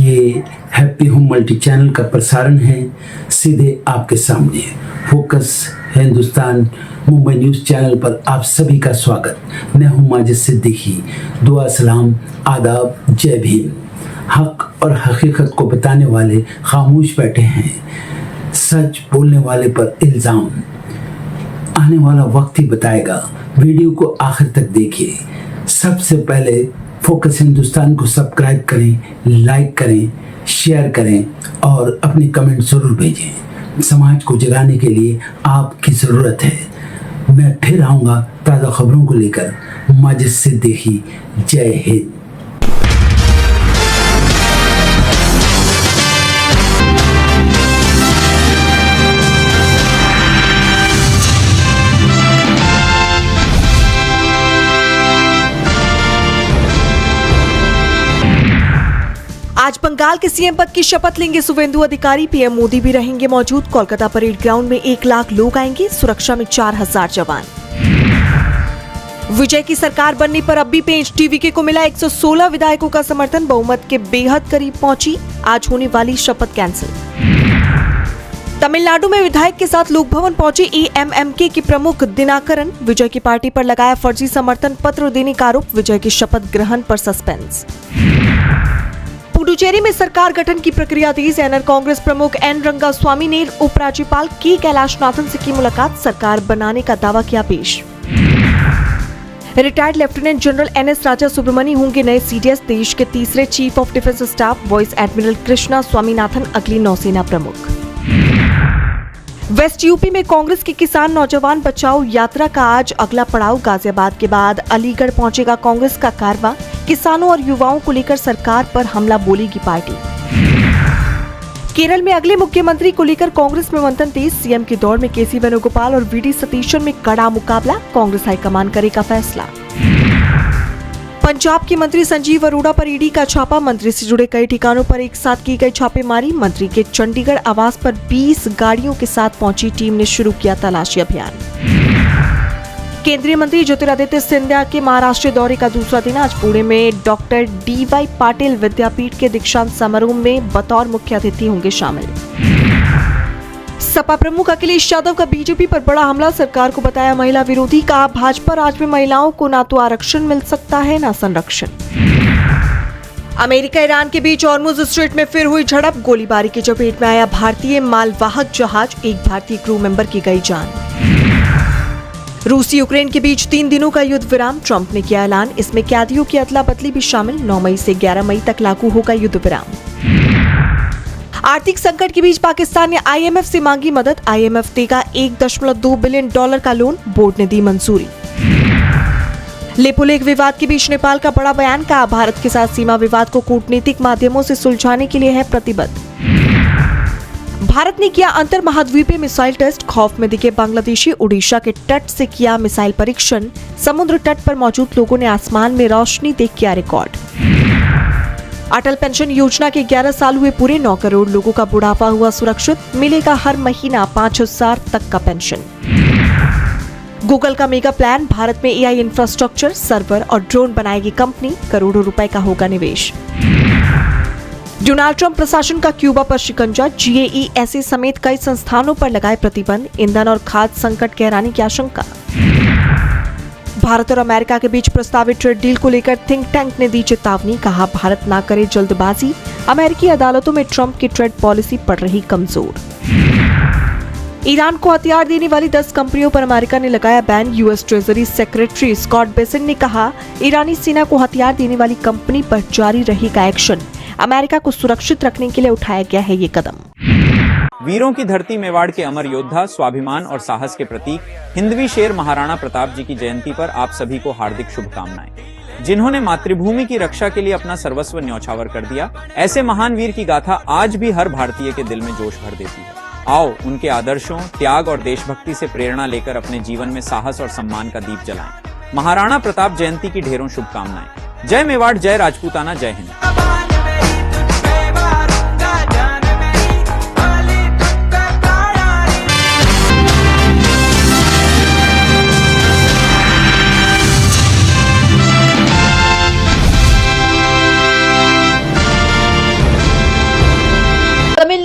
ये happy home multi channel का प्रसारण है सीधे आपके सामने। Focus Hindustan Mumbai news channel पर आप सभी का स्वागत। मैं हूं माजिद सिद्दीकी। दुआ सलाम आदाब, जय भीम। हक और हकीकत को बताने वाले खामोश बैठे हैं, सच बोलने वाले पर इल्ज़ाम। आने वाला वक्त ही बताएगा। वीडियो को आखिर तक देखिए। सबसे पहले फोकस हिंदुस्तान को सब्सक्राइब करें, लाइक करें, शेयर करें और अपने कमेंट जरूर भेजें। समाज को जगाने के लिए आपकी ज़रूरत है। मैं फिर आऊँगा ताज़ा खबरों को लेकर। माजिद सिद्दीकी, जय हिंद। आज बंगाल के सीएम पद की शपथ लेंगे शुवेंदु अधिकारी। पीएम मोदी भी रहेंगे मौजूद। कोलकाता परेड ग्राउंड में 1 लाख लोग आएंगे। सुरक्षा में 4000 जवान। विजय की सरकार बनने पर अब भी पेंच। टीवीके को मिला 116 विधायकों का समर्थन। बहुमत के बेहद करीब पहुंची। आज होने वाली शपथ कैंसिल। तमिलनाडु में विधायक के साथ लोक भवन पहुंचे एआईएमएमके के प्रमुख दिनाकरन। विजय की पार्टी पर लगाया फर्जी समर्थन पत्र देने का आरोप। विजय के शपथ ग्रहण पर सस्पेंस। पुडुचेरी में सरकार गठन की प्रक्रिया तेज। एनआर कांग्रेस प्रमुख एन रंगास्वामी ने उपराज्यपाल के कैलाशनाथन से की मुलाकात। सरकार बनाने का दावा किया पेश। रिटायर्ड लेफ्टिनेंट जनरल एनएस राजा सुब्रमणी होंगे नए सीडीएस। देश के तीसरे chief of defence staff vice admiral Krishna Swaminathan अगली नौसेना प्रमुख। वेस्ट यूपी में कांग्रेस के किसान नौजवान बचाओ यात्रा का आज अगला पड़ाव। गाजियाबाद के बाद अलीगढ़ पहुंचेगा कांग्रेस का कारवां। किसानों और युवाओं को लेकर सरकार पर हमला बोलेगी पार्टी। केरल में अगले मुख्यमंत्री को लेकर कांग्रेस में मंथन तेज। सीएम की दौड़ में केसी वेणुगोपाल और वीडी सतीशन में कड़ा मुकाबला। कांग्रेस हाईकमान करेगा फैसला। पंजाब के मंत्री संजीव अरोड़ा पर ईडी का छापा। मंत्री से जुड़े कई ठिकानों पर एक साथ की गई छापेमारी। मंत्री के चंडीगढ़ आवास पर 20 गाड़ियों के साथ पहुंची टीम ने शुरू किया तलाशी अभियान। केंद्रीय मंत्री ज्योतिरादित्य सिंधिया के महाराष्ट्र दौरे का दूसरा दिन। आज पुणे में डॉक्टर डीवाई पाटिल विद्यापीठ के दीक्षांत समारोह में बतौर मुख्य अतिथि होंगे शामिल। सपा प्रमुख अखिलेश यादव का बीजेपी पर बड़ा हमला। सरकार को बताया महिला विरोधी। कहा भाजपा राज में महिलाओं को ना तो आरक्षण मिल सकता है ना संरक्षण। अमेरिका ईरान के बीच हॉर्मुज स्ट्रेट में फिर हुई झड़प। गोलीबारी की चपेट में आया भारतीय मालवाहक जहाज। एक भारतीय क्रू मेंबर की गई जान। रूस यूक्रेन के बीच 3 दिनों का युद्ध विराम। ट्रंप ने किया ऐलान। इसमें कैदियों की अदला बदली भी शामिल। 9 मई से 11 मई तक लागू होगा युद्ध विराम। आर्थिक संकट के बीच पाकिस्तान ने आईएमएफ से मांगी मदद। आईएमएफ देगा $1.2 बिलियन का लोन। बोर्ड ने दी मंजूरी। लेपुलेख विवाद के बीच नेपाल का बड़ा बयान। कहा भारत के साथ सीमा विवाद को कूटनीतिक माध्यमों से सुलझाने के लिए है प्रतिबद्ध। भारत ने किया अंतर महाद्वीपीय मिसाइल टेस्ट। खौफ में दिखे बांग्लादेशी। उड़ीसा के तट से किया मिसाइल परीक्षण। समुद्र तट पर मौजूद लोगों ने आसमान में रोशनी देख किया रिकॉर्ड। अटल पेंशन योजना के 11 साल हुए पूरे। 9 करोड़ लोगों का बुढ़ापा हुआ सुरक्षित। मिलेगा हर महीना 5000 तक का पेंशन। गूगल का मेगा प्लान। भारत में एआई इंफ्रास्ट्रक्चर, सर्वर और ड्रोन बनाएगी कंपनी। करोड़ों रुपए का होगा निवेश। डोनाल्ड ट्रंप प्रशासन का क्यूबा पर शिकंजा। जीएईएसए समेत कई संस्थानों पर लगाए प्रतिबंध। ईंधन और खाद्य संकट गहराने की आशंका। भारत और अमेरिका के बीच प्रस्तावित ट्रेड डील को लेकर थिंक टैंक ने दी चेतावनी। कहा भारत ना करे जल्दबाजी। अमेरिकी अदालतों में ट्रंप की ट्रेड पॉलिसी पड़ रही कमजोर। ईरान को हथियार देने वाली 10 कंपनियों पर अमेरिका ने लगाया ban. US treasury secretary Scott Bessent ने कहा ईरानी सेना को हथियार देने वाली कंपनी पर जारी रहेगा एक्शन। अमेरिका को सुरक्षित रखने के लिए उठाया गया है ये कदम। वीरों की धरती मेवाड़ के अमर योद्धा, स्वाभिमान और साहस के प्रतीक हिंदवी शेर महाराणा प्रताप जी की जयंती पर आप सभी को हार्दिक शुभकामनाएं। जिन्होंने मातृभूमि की रक्षा के लिए अपना सर्वस्व न्यौछावर कर दिया, ऐसे महान वीर की गाथा आज भी हर भारतीय के दिल में जोश भर देती है। आओ उनके आदर्शों, त्याग और देशभक्ति से प्रेरणा लेकर अपने जीवन में साहस और सम्मान का दीप जलाएं। महाराणा प्रताप जयंती की ढेरों शुभकामनाएं। जय मेवाड़, जय राजपूताना, जय हिंद।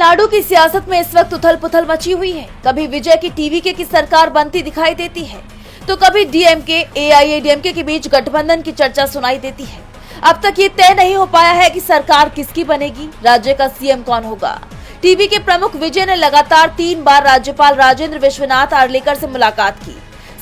तमिलनाडु की सियासत में इस वक्त उथल पुथल मची हुई है। कभी विजय की टीवीके की सरकार बनती दिखाई देती है, तो कभी डीएमके एआईएडीएमके के बीच गठबंधन की चर्चा सुनाई देती है। अब तक ये तय नहीं हो पाया है कि सरकार किसकी बनेगी, राज्य का सीएम कौन होगा। टीवी के प्रमुख विजय ने लगातार 3 बार राज्यपाल राजेंद्र विश्वनाथ आर्लेकर से मुलाकात की,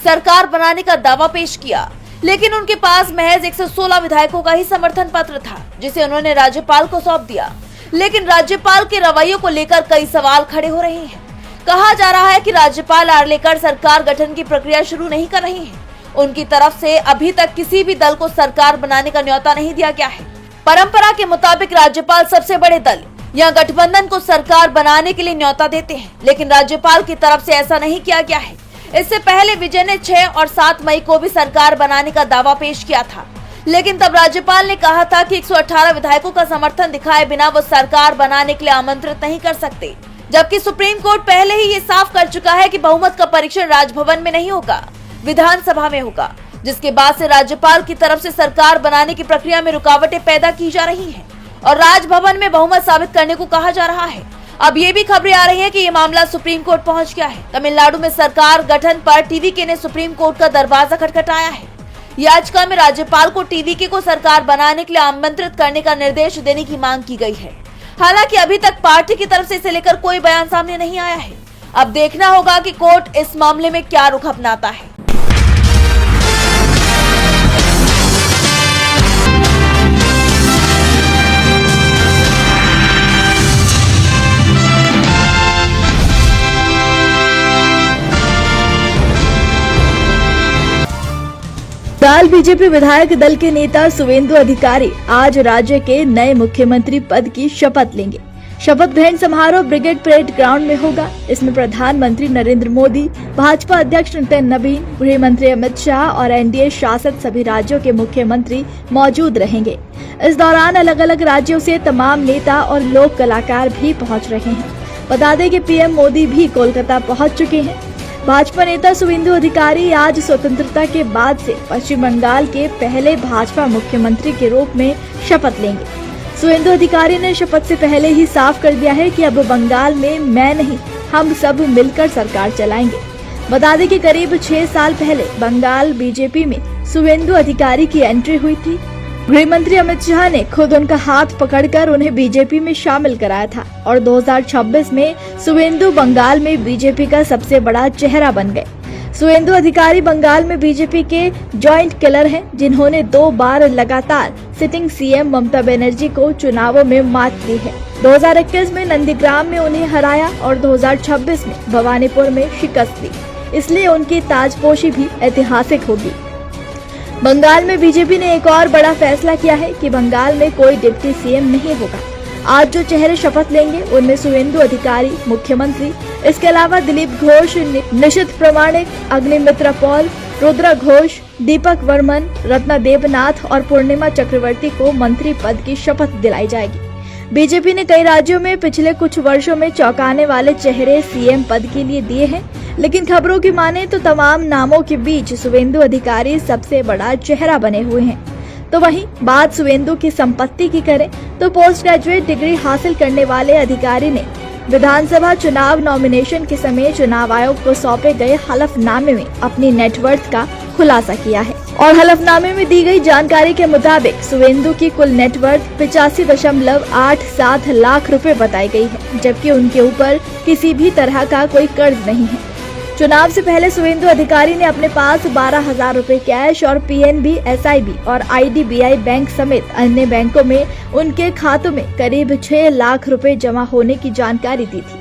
सरकार बनाने का दावा पेश किया, लेकिन उनके पास महज 116 विधायकों का ही समर्थन पत्र था, जिसे उन्होंने राज्यपाल को सौंप दिया। लेकिन राज्यपाल के रवैये को लेकर कई सवाल खड़े हो रहे हैं। कहा जा रहा है कि राज्यपाल आर्लेकर सरकार गठन की प्रक्रिया शुरू नहीं कर रही हैं। उनकी तरफ से अभी तक किसी भी दल को सरकार बनाने का न्योता नहीं दिया गया है। परंपरा के मुताबिक राज्यपाल सबसे बड़े दल या गठबंधन को सरकार बनाने के लिए न्योता देते हैं, लेकिन राज्यपाल की तरफ से ऐसा नहीं किया गया है। इससे पहले विजय ने 6 और 7 मई को भी सरकार बनाने का दावा पेश किया था, लेकिन तब राज्यपाल ने कहा था कि 118 विधायकों का समर्थन दिखाए बिना वो सरकार बनाने के लिए आमंत्रित नहीं कर सकते। जबकि सुप्रीम कोर्ट पहले ही ये साफ कर चुका है कि बहुमत का परीक्षण राजभवन में नहीं होगा, विधानसभा में होगा, जिसके बाद से राज्यपाल की तरफ से सरकार बनाने की प्रक्रिया में रुकावटें पैदा की जा रही हैं और राजभवन में बहुमत साबित करने को कहा जा रहा है। अब ये भी खबरें आ रही हैं कि ये मामला सुप्रीम कोर्ट पहुंच गया है। तमिलनाडु में सरकार गठन पर टीवीके ने सुप्रीम कोर्ट का दरवाजा खटखटाया है। याचिका में राज्यपाल को टीवीके को सरकार बनाने के लिए आमंत्रित करने का निर्देश देने की मांग की गई है। हालांकि अभी तक पार्टी की तरफ से इसे लेकर कोई बयान सामने नहीं आया है। अब देखना होगा कि कोर्ट इस मामले में क्या रुख अपनाता है। बंगाल बीजेपी विधायक दल के नेता शुवेंदु अधिकारी आज राज्य के नए मुख्यमंत्री पद की शपथ लेंगे। शपथ ग्रहण समारोह ब्रिगेड परेड ग्राउंड में होगा। इसमें प्रधानमंत्री नरेंद्र मोदी, भाजपा अध्यक्ष नितिन नवीन, गृह मंत्री अमित शाह और एनडीए शासित सभी राज्यों के मुख्यमंत्री मौजूद रहेंगे। इस दौरान अलग अलग राज्यों से तमाम नेता और लोक कलाकार भी पहुँच रहे हैं। बता दें कि पीएम मोदी भी कोलकाता पहुँच चुके हैं। भाजपा नेता शुवेंदु अधिकारी आज स्वतंत्रता के बाद से पश्चिम बंगाल के पहले भाजपा मुख्यमंत्री के रूप में शपथ लेंगे। शुवेंदु अधिकारी ने शपथ से पहले ही साफ कर दिया है कि अब बंगाल में मैं नहीं, हम सब मिलकर सरकार चलाएंगे। बता दें कि करीब 6 साल पहले बंगाल बीजेपी में शुवेंदु अधिकारी की एंट्री हुई थी। गृह मंत्री अमित शाह ने खुद उनका हाथ पकड़कर उन्हें बीजेपी में शामिल कराया था और 2026 में शुवेंदु बंगाल में बीजेपी का सबसे बड़ा चेहरा बन गए। शुवेंदु अधिकारी बंगाल में बीजेपी के जॉइंट किलर हैं, जिन्होंने 2 बार लगातार सिटिंग सीएम ममता बनर्जी को चुनावों में मात दी है। 2021 में नंदीग्राम में उन्हें हराया और 2026 में भवानीपुर में शिकस्त दी, इसलिए उनकी ताजपोशी भी ऐतिहासिक होगी। बंगाल में बीजेपी ने एक और बड़ा फैसला किया है कि बंगाल में कोई डिप्टी सीएम नहीं होगा। आज जो चेहरे शपथ लेंगे उनमें शुवेंदु अधिकारी मुख्यमंत्री, इसके अलावा दिलीप घोष, निशित प्रामाणिक, अग्निमित्रा पॉल, रुद्रा घोष, दीपक वर्मन, रत्ना देवनाथ और पूर्णिमा चक्रवर्ती को मंत्री पद की शपथ दिलाई जाएगी। बीजेपी ने कई राज्यों में पिछले कुछ वर्षों में चौंकाने वाले चेहरे सीएम पद के लिए दिए हैं, लेकिन खबरों की माने तो तमाम नामों के बीच शुवेंदु अधिकारी सबसे बड़ा चेहरा बने हुए हैं। तो वहीं बात शुवेंदु की संपत्ति की करें तो पोस्ट ग्रेजुएट डिग्री हासिल करने वाले अधिकारी ने विधानसभा चुनाव नॉमिनेशन के समय चुनाव आयोग को सौंपे गए हलफनामे में अपनी नेटवर्थ का खुलासा किया है और हलफनामे में दी गई जानकारी के मुताबिक शुवेंदु की कुल नेटवर्थ 85.87 लाख रुपए बताई गई है, जबकि उनके ऊपर किसी भी तरह का कोई कर्ज नहीं है। चुनाव से पहले शुवेंदु अधिकारी ने अपने पास 12,000 रुपए कैश और पीएनबी, एसआईबी और आईडीबीआई बैंक समेत अन्य बैंकों में उनके खातों में करीब 6 लाख रुपए जमा होने की जानकारी दी थी।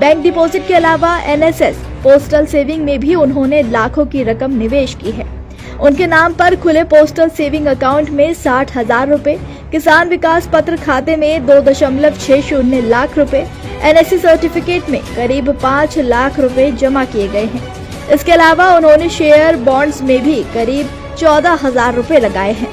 बैंक डिपॉजिट के अलावा एनएसएस पोस्टल सेविंग में भी उन्होंने लाखों की रकम निवेश की है। उनके नाम पर खुले पोस्टल सेविंग अकाउंट में 60,000 रुपए, किसान विकास पत्र खाते में 2.60 लाख रुपए, एनएससी सर्टिफिकेट में करीब 5 लाख रुपए जमा किए गए हैं। इसके अलावा उन्होंने शेयर बॉन्ड्स में भी करीब 14,000 रुपए लगाए हैं।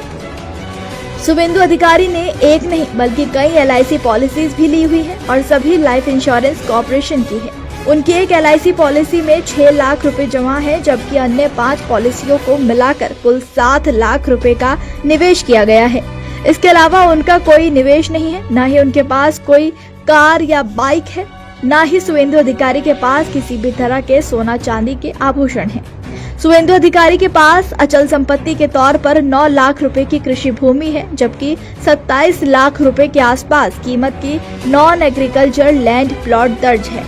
शुवेंदु अधिकारी ने एक नहीं बल्कि कई एलआईसी पॉलिसीज भी ली हुई है और सभी लाइफ इंश्योरेंस कॉर्पोरेशन की है। उनकी एक एलआईसी पॉलिसी में 6 लाख रुपए जमा है, जबकि अन्य 5 पॉलिसियों को मिलाकर कुल 7 लाख रुपए का निवेश किया गया है। इसके अलावा उनका कोई निवेश नहीं है, न ही उनके पास कोई कार या बाइक है। न ही शुवेंदु अधिकारी के पास किसी भी तरह के सोना चांदी के आभूषण हैं। शुवेंदु अधिकारी के पास अचल संपत्ति के तौर पर 9 लाख रुपए की कृषि भूमि है, जबकि 27 लाख रुपए के आसपास कीमत की नॉन एग्रीकल्चर लैंड प्लॉट दर्ज है।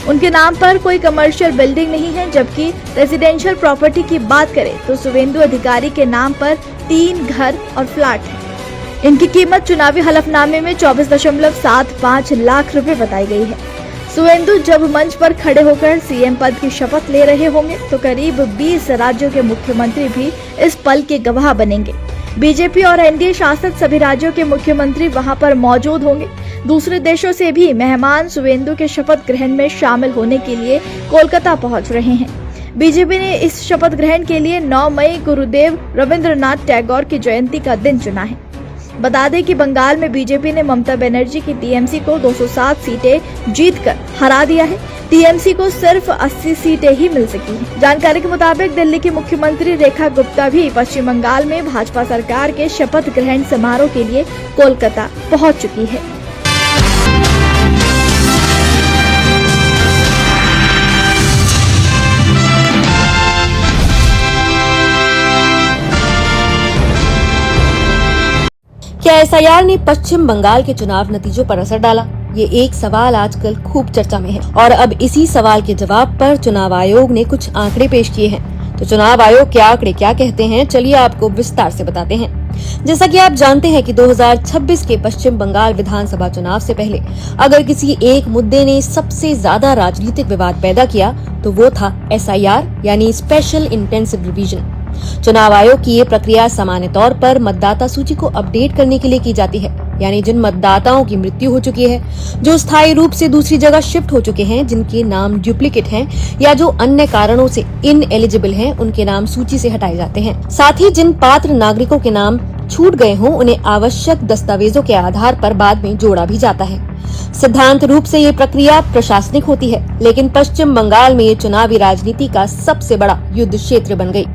उनके नाम पर कोई कमर्शियल बिल्डिंग नहीं है, जबकि रेजिडेंशियल प्रॉपर्टी की बात करें तो शुवेंदु अधिकारी के नाम पर 3 घर और फ्लैट है। इनकी कीमत चुनावी हलफनामे में 24.75 लाख रुपए बताई गई है। शुवेंदु जब मंच पर खड़े होकर सीएम पद की शपथ ले रहे होंगे तो करीब 20 राज्यों के मुख्यमंत्री भी इस पल के गवाह बनेंगे। बीजेपी और एनडीए शासित सभी राज्यों के मुख्यमंत्री वहां पर मौजूद होंगे। दूसरे देशों से भी मेहमान शुवेंदु के शपथ ग्रहण में शामिल होने के लिए कोलकाता पहुंच रहे हैं। बीजेपी ने इस शपथ ग्रहण के लिए 9 मई गुरुदेव रविंद्रनाथ टैगोर की जयंती का दिन चुना है। बता दें कि बंगाल में बीजेपी ने ममता बनर्जी की टीएमसी को 207 सीटें जीतकर हरा दिया है। टीएमसी को सिर्फ 80 सीटें ही मिल सकी हैं। जानकारी के मुताबिक दिल्ली की मुख्यमंत्री रेखा गुप्ता भी पश्चिम बंगाल में भाजपा सरकार के शपथ ग्रहण समारोह के लिए कोलकाता पहुंच चुकी है। क्या एसआईआर ने पश्चिम बंगाल के चुनाव नतीजों पर असर डाला? ये एक सवाल आजकल खूब चर्चा में है और अब इसी सवाल के जवाब पर चुनाव आयोग ने कुछ आंकड़े पेश किए हैं। तो चुनाव आयोग के आंकड़े क्या कहते हैं, चलिए आपको विस्तार से बताते हैं। जैसा कि आप जानते हैं कि 2026 के पश्चिम बंगाल विधानसभा चुनाव से पहले अगर किसी एक मुद्दे ने सबसे ज्यादा राजनीतिक विवाद पैदा किया तो वो था एसआईआर यानी स्पेशल इंटेंसिव रिवीजन। चुनाव आयोग की ये प्रक्रिया सामान्य तौर पर मतदाता सूची को अपडेट करने के लिए की जाती है, यानी जिन मतदाताओं की मृत्यु हो चुकी है, जो स्थायी रूप से दूसरी जगह शिफ्ट हो चुके हैं, जिनके नाम डुप्लीकेट हैं या जो अन्य कारणों से इनएलिजिबल हैं, उनके नाम सूची से हटाए जाते हैं। साथ ही जिन पात्र नागरिकों के नाम छूट गए हों उन्हें आवश्यक दस्तावेजों के आधार पर बाद में जोड़ा भी जाता है। सिद्धांत रूप से ये प्रक्रिया प्रशासनिक होती है, लेकिन पश्चिम बंगाल में ये चुनावी राजनीति का सबसे बड़ा युद्ध क्षेत्र बन गई।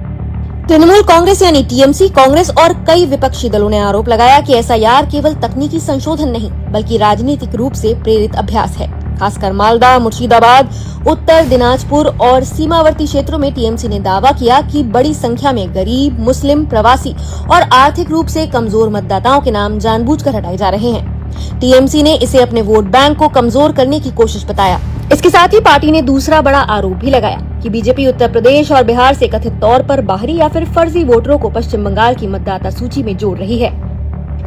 तृणमूल कांग्रेस यानी टीएमसी, कांग्रेस और कई विपक्षी दलों ने आरोप लगाया कि एसआईआर केवल तकनीकी संशोधन नहीं बल्कि राजनीतिक रूप से प्रेरित अभ्यास है। खासकर मालदा, मुर्शिदाबाद, उत्तर दिनाजपुर और सीमावर्ती क्षेत्रों में टीएमसी ने दावा किया कि बड़ी संख्या में गरीब, मुस्लिम, प्रवासी और आर्थिक रूप से कमजोर मतदाताओं के नाम जानबूझकर हटाए जा रहे हैं। टीएमसी ने इसे अपने वोट बैंक को कमजोर करने की कोशिश बताया। इसके साथ ही पार्टी ने दूसरा बड़ा आरोप भी लगाया कि बीजेपी उत्तर प्रदेश और बिहार से कथित तौर पर बाहरी या फिर फर्जी वोटरों को पश्चिम बंगाल की मतदाता सूची में जोड़ रही है।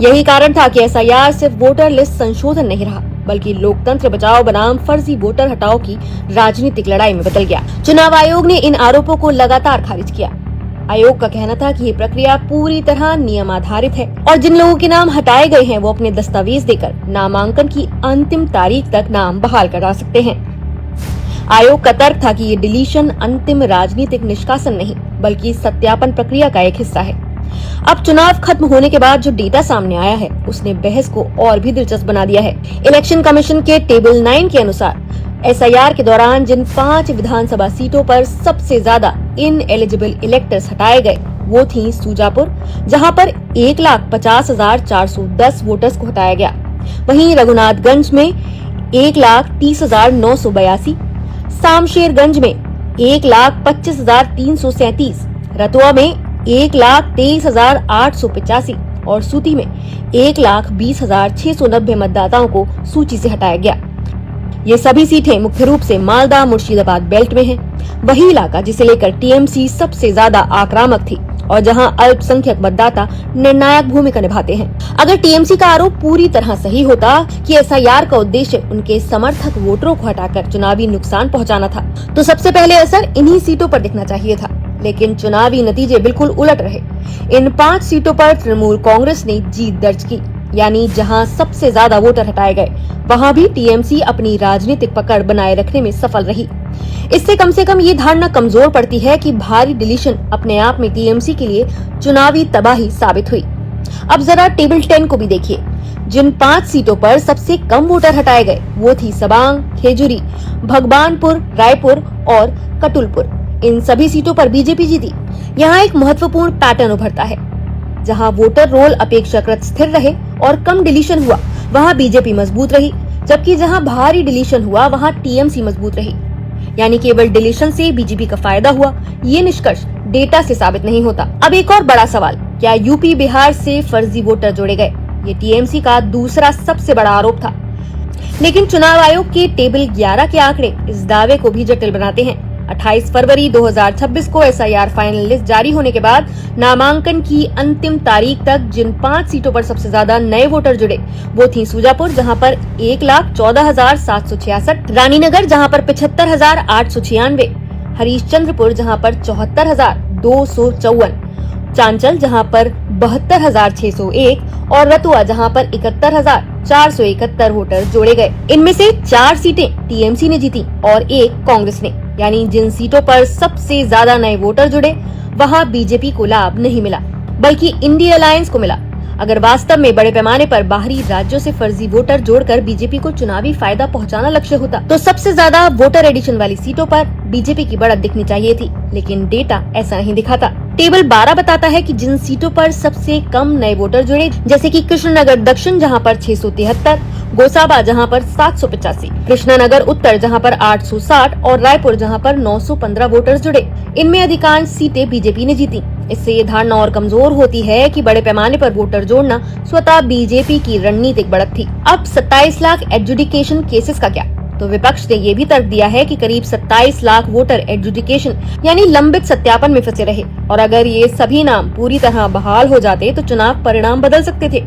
यही कारण था कि एसआईआर सिर्फ वोटर लिस्ट संशोधन नहीं रहा बल्कि लोकतंत्र बचाओ बनाम फर्जी वोटर हटाओ की राजनीतिक लड़ाई में बदल गया। चुनाव आयोग ने इन आरोपों को लगातार खारिज किया। आयोग का कहना था कि ये प्रक्रिया पूरी तरह नियम आधारित है और जिन लोगों के नाम हटाए गए हैं वो अपने दस्तावेज देकर नामांकन की अंतिम तारीख तक नाम बहाल करा सकते हैं। आयोग का तर्क था कि ये डिलीशन अंतिम राजनीतिक निष्कासन नहीं बल्कि सत्यापन प्रक्रिया का एक हिस्सा है। अब चुनाव खत्म होने के बाद जो डेटा सामने आया है उसने बहस को और भी दिलचस्प बना दिया है। इलेक्शन कमीशन के टेबल 9 के अनुसार एसआईआर के दौरान जिन 5 विधानसभा सीटों पर सबसे ज्यादा इनएलिजिबल इलेक्टर्स हटाए गए वो थी सूजापुर, जहां पर 1,50,410 वोटर्स को हटाया गया। वहीं रघुनाथगंज में 1,30,982, शामशेरगंज में 1,25,337, रतुआ में 1,23,885 और सूती में 1,20,690 मतदाताओं को सूची से हटाया गया। ये सभी सीटें मुख्य रूप से मालदा मुर्शिदाबाद बेल्ट में हैं, वही इलाका जिसे लेकर टीएमसी सबसे ज्यादा आक्रामक थी और जहां अल्पसंख्यक मतदाता निर्णायक भूमिका निभाते हैं। अगर टीएमसी का आरोप पूरी तरह सही होता कि एसआईआर का उद्देश्य उनके समर्थक वोटरों को हटाकर चुनावी नुकसान पहुंचाना था तो सबसे पहले असर इन्हीं सीटों पर दिखना चाहिए था, लेकिन चुनावी नतीजे बिल्कुल उलट रहे। इन 5 सीटों पर तृणमूल कांग्रेस ने जीत दर्ज की, यानी जहां सबसे ज्यादा वोटर हटाए गए वहां भी टीएमसी अपनी राजनीतिक पकड़ बनाए रखने में सफल रही। इससे कम से कम ये धारणा कमजोर पड़ती है कि भारी डिलीशन अपने आप में टीएमसी के लिए चुनावी तबाही साबित हुई। अब जरा टेबल 10 को भी देखिए। जिन 5 सीटों पर सबसे कम वोटर हटाए गए वो थी सबांग, खेजुरी, भगवानपुर, रायपुर और कटुलपुर। इन सभी सीटों पर बीजेपी जीती। यहाँ एक महत्वपूर्ण पैटर्न उभरता है, जहां वोटर रोल अपेक्षाकृत स्थिर रहे और कम डिलीशन हुआ वहां बीजेपी मजबूत रही, जबकि जहां भारी डिलीशन हुआ वहां टीएमसी मजबूत रही। यानी केवल डिलीशन से बीजेपी का फायदा हुआ, ये निष्कर्ष डेटा से साबित नहीं होता। अब एक और बड़ा सवाल, क्या यूपी बिहार से फर्जी वोटर जोड़े गए? ये टीएमसी का दूसरा सबसे बड़ा आरोप था। लेकिन चुनाव आयोग के टेबल 11 के आंकड़े इस दावे को भी जटिल बनाते हैं। 28 फरवरी 2026 को एसआईआर फाइनल लिस्ट जारी होने के बाद नामांकन की अंतिम तारीख तक जिन 5 सीटों पर सबसे ज्यादा नए वोटर जुड़े वो थी सूजापुर, जहां पर 1,14,766, रानीनगर जहां पर 75,896, हरीशचंद्रपुर जहां पर 74,254, चांचल जहां पर 72,601 और रतुआ जहां पर 71,471 वोटर जोड़े गए। इनमें से 4 सीटें टीएमसी ने जीती और 1 कांग्रेस ने। यानी जिन सीटों पर सबसे ज्यादा नए वोटर जुड़े वहां बीजेपी को लाभ नहीं मिला, बल्कि इंडिया अलायंस को मिला। अगर वास्तव में बड़े पैमाने पर बाहरी राज्यों से फर्जी वोटर जोड़कर बीजेपी को चुनावी फायदा पहुंचाना लक्ष्य होता तो सबसे ज्यादा वोटर एडिशन वाली सीटों पर बीजेपी की बढ़त दिखनी चाहिए थी, लेकिन डेटा ऐसा नहीं दिखाता। टेबल 12 बताता है कि जिन सीटों पर सबसे कम नए वोटर जुड़े, जैसे कि कृष्णनगर दक्षिण जहां पर 673, गोसाबा जहां पर 785, कृष्णनगर उत्तर जहां पर 860 और रायपुर जहां पर 915 वोटर्स जुड़े, इनमें अधिकांश सीटें बीजेपी ने जीती। इससे ये धारणा और कमजोर होती है कि बड़े पैमाने पर वोटर जोड़ना स्वतः बीजेपी की रणनीतिक बढ़त थी। अब 27 लाख एडजुडिकेशन केसेस का क्या? तो विपक्ष ने ये भी तर्क दिया है कि करीब 27 लाख वोटर एडजुडिकेशन यानी लंबित सत्यापन में फंसे रहे और अगर ये सभी नाम पूरी तरह बहाल हो जाते तो चुनाव परिणाम बदल सकते थे।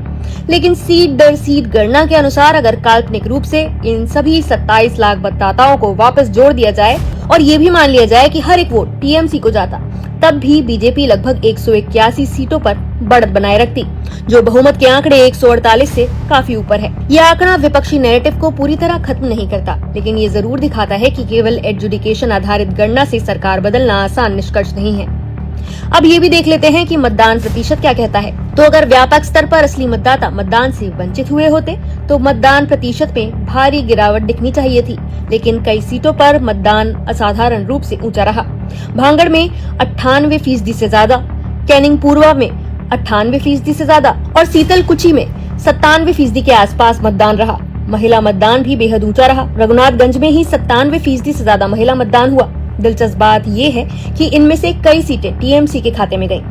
लेकिन सीट दर सीट गणना के अनुसार अगर काल्पनिक रूप से इन सभी 27 लाख मतदाताओं को वापस जोड़ दिया जाए और ये भी मान लिया जाए कि हर एक वोट टीएमसी को जाता, तब भी बीजेपी लगभग 181 सीटों पर बढ़त बनाए रखती, जो बहुमत के आंकड़े 148 से काफी ऊपर है। यह आंकड़ा विपक्षी नैरेटिव को पूरी तरह खत्म नहीं करता, लेकिन ये जरूर दिखाता है कि केवल एडजुडिकेशन आधारित गणना से सरकार बदलना आसान निष्कर्ष नहीं है। अब ये भी देख लेते हैं कि मतदान प्रतिशत क्या कहता है। तो अगर व्यापक स्तर पर असली मतदाता मतदान से वंचित हुए होते तो मतदान प्रतिशत में भारी गिरावट दिखनी चाहिए थी, लेकिन कई सीटों पर मतदान असाधारण रूप से ऊंचा रहा। भांगड़ में 98% से ज्यादा, कैनिंग पूर्वा में 98% से ज्यादा और सीतलकुची में 97% के आसपास मतदान रहा। महिला मतदान भी बेहद ऊंचा रहा। रघुनाथगंज में ही 97% से ज्यादा महिला मतदान हुआ। दिलचस्प बात ये है कि इनमें से कई सीटें टीएमसी के खाते में गईं।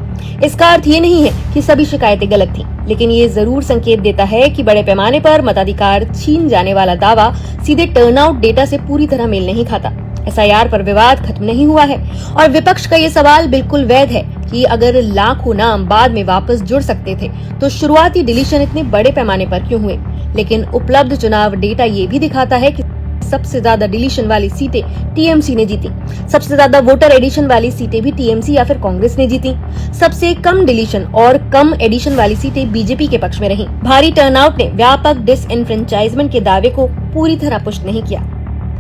इसका अर्थ ये नहीं है कि सभी शिकायतें गलत थीं, लेकिन ये जरूर संकेत देता है कि बड़े पैमाने पर मताधिकार छीन जाने वाला दावा सीधे टर्नआउट डेटा से पूरी तरह मेल नहीं खाता। एसआईआर पर विवाद खत्म नहीं हुआ है और विपक्ष का ये सवाल बिल्कुल वैध है कि अगर लाखों नाम बाद में वापस जुड़ सकते थे तो शुरुआती डिलीशन इतने बड़े पैमाने पर क्यों हुए। लेकिन उपलब्ध चुनाव डेटा ये भी दिखाता है कि सबसे ज्यादा डिलीशन वाली सीटें टीएमसी ने जीती, सबसे ज्यादा वोटर एडिशन वाली सीटें भी टीएमसी या फिर कांग्रेस ने जीती, सबसे कम डिलीशन और कम एडिशन वाली सीटें बीजेपी के पक्ष में रहीं। भारी टर्नआउट ने व्यापक डिसएनफ्रेंचाइजमेंट के दावे को पूरी तरह पुष्ट नहीं किया।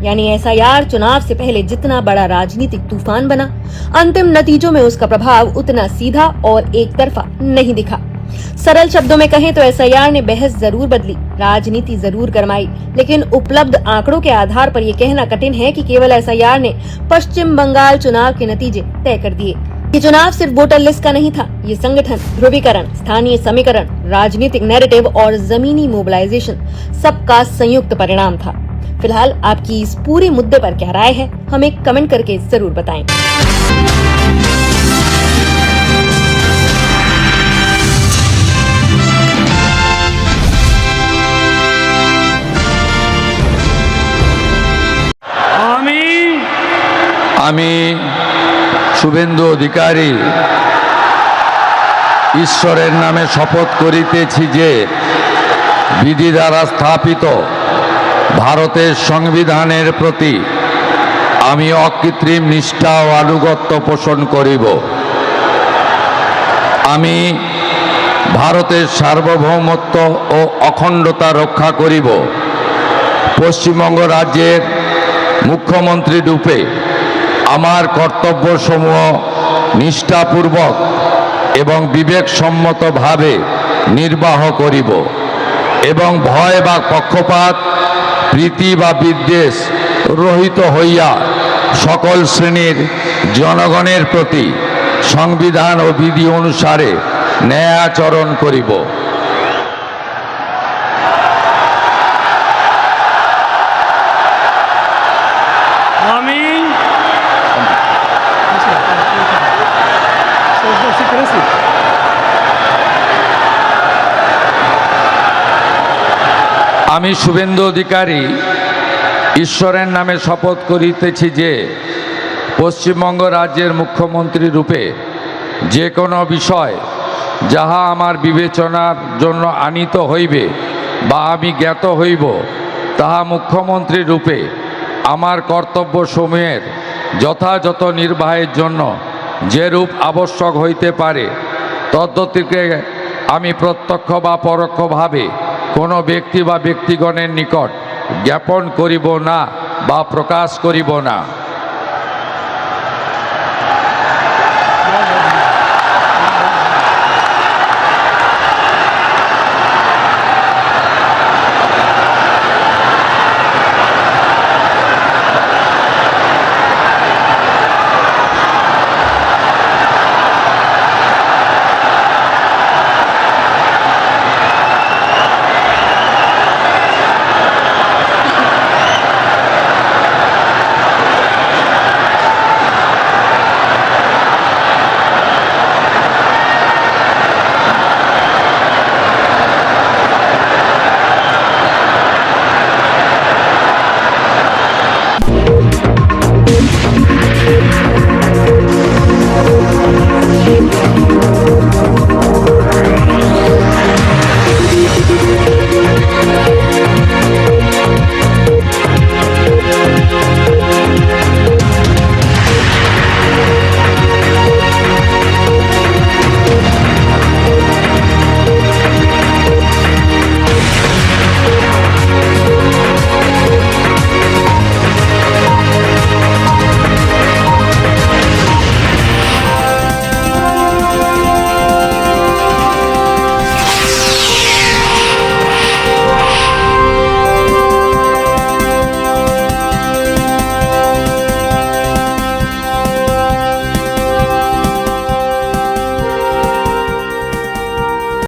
यानी एसआईआर चुनाव से पहले जितना बड़ा राजनीतिक तूफान बना, अंतिम नतीजों में उसका प्रभाव उतना सीधा और एक तरफा नहीं दिखा। सरल शब्दों में कहें तो एसआईआर ने बहस जरूर बदली, राजनीति जरूर गरमाई, लेकिन उपलब्ध आंकड़ों के आधार पर यह कहना कठिन है कि केवल एसआईआर ने पश्चिम बंगाल चुनाव के नतीजे तय कर दिए। ये चुनाव सिर्फ वोटर लिस्ट का नहीं था, ये संगठन, ध्रुवीकरण, स्थानीय समीकरण, राजनीतिक नैरेटिव और जमीनी मोबिलाइजेशन सबका संयुक्त परिणाम था। फिलहाल आपकी इस पूरे मुद्दे पर क्या राय है, हमें कमेंट करके जरूर बताएं। আমি শুভেন্দু অধিকারী ঈশ্বরের নামে শপথ করিতেছি যে বিধি দ্বারা স্থাপিত ভারতের সংবিধানের প্রতি আমি অকৃত্রিম নিষ্ঠা ও আনুগত্য পোষণ করিব। আমি ভারতের সার্বভৌমত্ব ও অখণ্ডতা রক্ষা করিব। পশ্চিমবঙ্গ রাজ্যের মুখ্যমন্ত্রী রূপে আমার কর্তব্যসমূহ নিষ্ঠাপূর্বক এবং বিবেকসম্মতভাবে নির্বাহ করিব এবং ভয় বা পক্ষপাত, প্রীতি বা বিদ্বেষ রহিত হইয়া সকল শ্রেণীর জনগণের প্রতি সংবিধান ও বিধি অনুসারে ন্যায় আচরণ করিব। আমি শুভেন্দু অধিকারী ঈশ্বরের নামে শপথ করিতেছি যে পশ্চিমবঙ্গ রাজ্যের মুখ্যমন্ত্রী রূপে যে কোনো বিষয় যাহা আমার বিবেচনার জন্য আনিত হইবে বা আমি জ্ঞাত হইব, তাহা মুখ্যমন্ত্রী রূপে আমার কর্তব্যসমূহের যথাযথ নির্বাহের জন্য যেরূপ আবশ্যক হইতে পারে তদ্গতিকে আমি প্রত্যক্ষ বা পরোক্ষভাবে কোনো ব্যক্তি বা ব্যক্তিগণের নিকট জ্ঞাপন করিব না বা প্রকাশ করিব না।